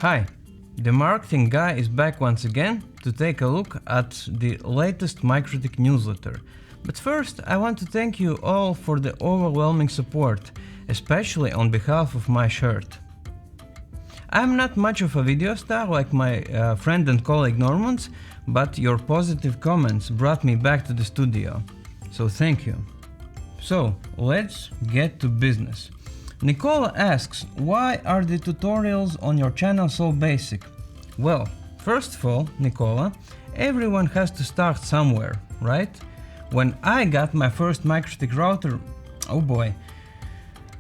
Hi, the marketing guy is back once again to take a look at the latest MikroTik newsletter. But first, I want to thank you all for the overwhelming support, especially on behalf of my shirt. I'm not much of a video star like my friend and colleague Normans, but your positive comments brought me back to the studio. So thank you. So let's get to business. Nicola asks, why are the tutorials on your channel so basic? Well, first of all, Nicola, everyone has to start somewhere, right? When I got my first MikroTik router, oh boy,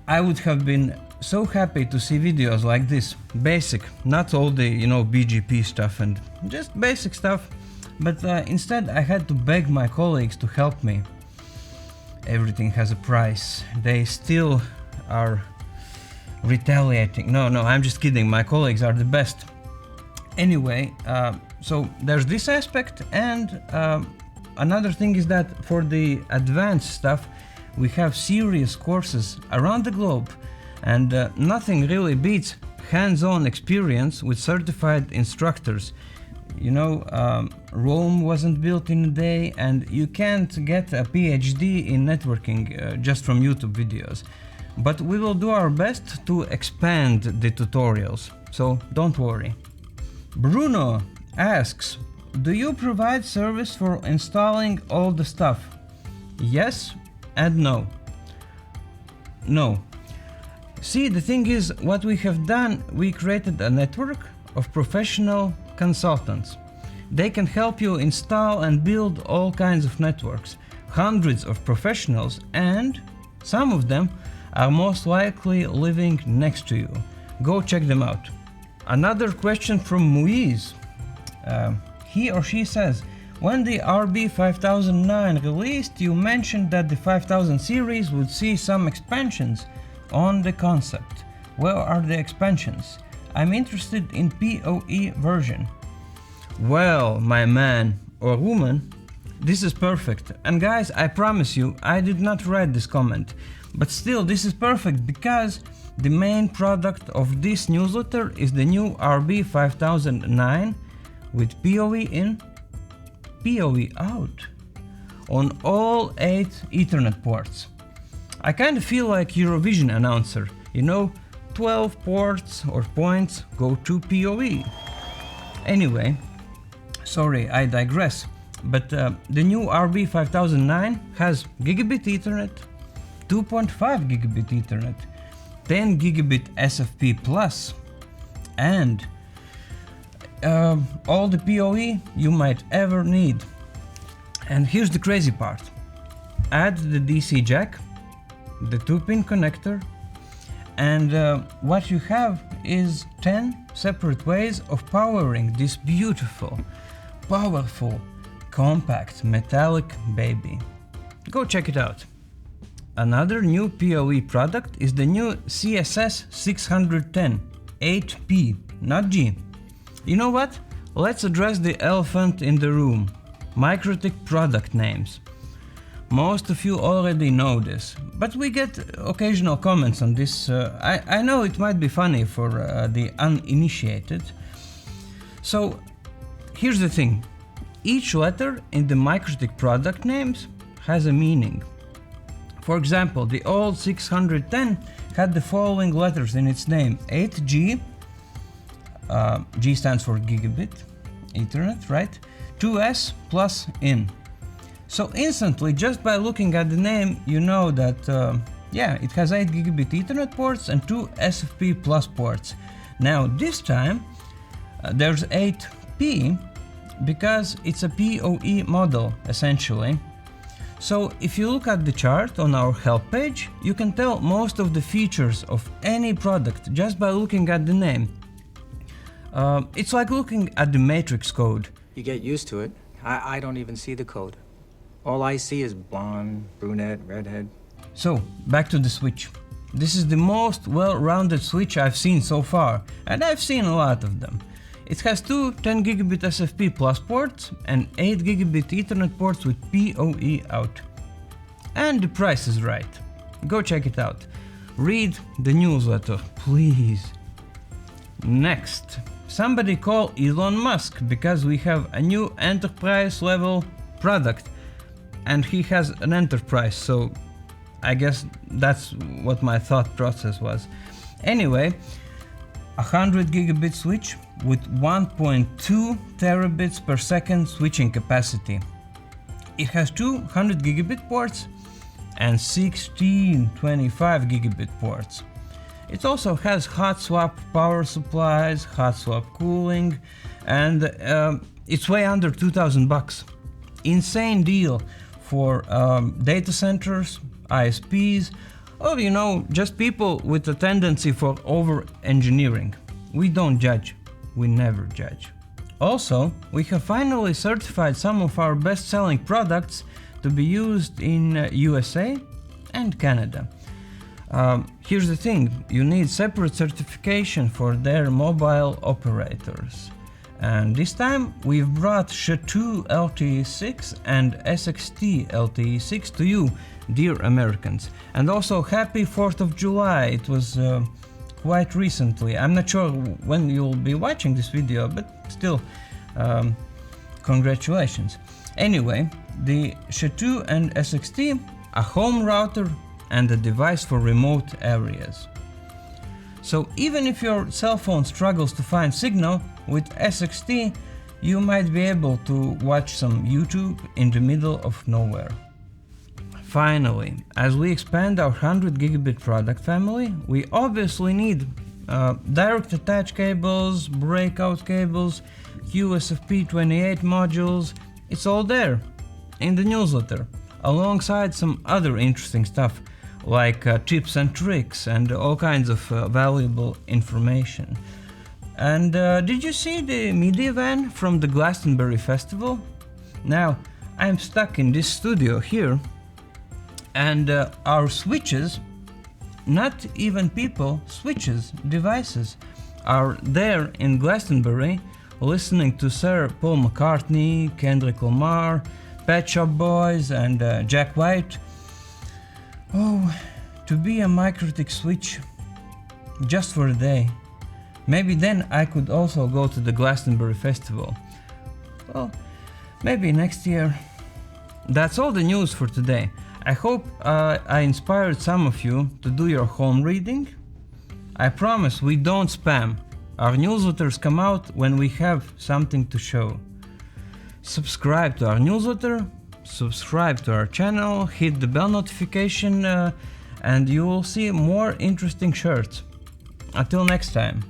I would have been so happy to see videos like this, basic, not all the, BGP stuff and just basic stuff, but instead I had to beg my colleagues to help me. Everything has a price. They still are retaliating. No, I'm just kidding. My colleagues are the best. Anyway, so there's this aspect, and another thing is that for the advanced stuff, we have serious courses around the globe, and nothing really beats hands-on experience with certified instructors. Rome wasn't built in a day, and you can't get a PhD in networking just from YouTube videos. But we will do our best to expand the tutorials, so don't worry. Bruno asks, do you provide service for installing all the stuff? Yes and no. No. See, the thing is, what we have done, we created a network of professional consultants. They can help you install and build all kinds of networks, hundreds of professionals, and some of them are most likely living next to you. Go check them out. Another question from Muiz. He or she says, when the RB5009 released, you mentioned that the 5000 series would see some expansions on the concept. Where are the expansions? I'm interested in PoE version. Well, my man or woman, this is perfect. And guys, I promise you, I did not write this comment. But still, this is perfect because the main product of this newsletter is the new RB5009 with PoE in, PoE out on all 8 Ethernet ports. I kind of feel like Eurovision announcer, 12 ports or points go to PoE. Anyway, sorry, I digress, but the new RB5009 has gigabit Ethernet, 2.5 gigabit Ethernet, 10 gigabit SFP plus, and all the PoE you might ever need. And here's the crazy part. Add the DC jack, the 2-pin connector, and what you have is 10 separate ways of powering this beautiful, powerful, compact, metallic baby. Go check it out. Another new PoE product is the new CSS 610 8P, not G. You know what? Let's address the elephant in the room. MikroTik product names. Most of you already know this, but we get occasional comments on this. I know it might be funny for the uninitiated. So here's the thing. Each letter in the MikroTik product names has a meaning. For example, the old 610 had the following letters in its name: 8G, G stands for gigabit Ethernet, right? 2S plus in. So instantly, just by looking at the name, you know that, it has 8 gigabit Ethernet ports and 2 SFP plus ports. Now this time, there's 8P because it's a PoE model, essentially. So if you look at the chart on our help page, you can tell most of the features of any product just by looking at the name. It's like looking at the matrix code. You get used to it. I don't even see the code. All I see is blonde, brunette, redhead. So, back to the switch. This is the most well-rounded switch I've seen so far, and I've seen a lot of them. It has 2 10 gigabit SFP plus ports and 8 gigabit Ethernet ports with PoE out. And the price is right. Go check it out. Read the newsletter, please. Next, somebody call Elon Musk because we have a new enterprise level product and he has an enterprise, so I guess that's what my thought process was. Anyway, 100 gigabit switch with 1.2 terabits per second switching capacity. It has two 100 gigabit ports and 16 25 gigabit ports. It also has hot swap power supplies, hot swap cooling, and it's way under $2,000. Insane deal for data centers, ISPs, or you know, just people with a tendency for over-engineering. We don't judge, we never judge. Also, we have finally certified some of our best-selling products to be used in USA and Canada. Here's the thing, you need separate certification for their mobile operators. And this time we've brought SHA-2 LTE6 and SXT LTE6 to you, dear Americans. And also happy 4th of July, it was quite recently. I'm not sure when you'll be watching this video, but still, congratulations. Anyway, the SHA-2 and SXT, a home router and a device for remote areas. So even if your cell phone struggles to find signal, with SXT you might be able to watch some YouTube in the middle of nowhere. Finally, as we expand our 100 gigabit product family, we obviously need direct attach cables, breakout cables, QSFP28 modules. It's all there in the newsletter, alongside some other interesting stuff like tips and tricks and all kinds of valuable information. And did you see the media van from the Glastonbury Festival? Now, I'm stuck in this studio here, and our switches, not even people, switches, devices, are there in Glastonbury listening to Sir Paul McCartney, Kendrick Lamar, Pet Shop Boys and Jack White. Oh, to be a MikroTik switch just for a day. Maybe then I could also go to the Glastonbury Festival. Well, maybe next year. That's all the news for today. I hope I inspired some of you to do your home reading. I promise we don't spam. Our newsletters come out when we have something to show. Subscribe to our newsletter, subscribe to our channel, hit the bell notification, and you will see more interesting shirts. Until next time.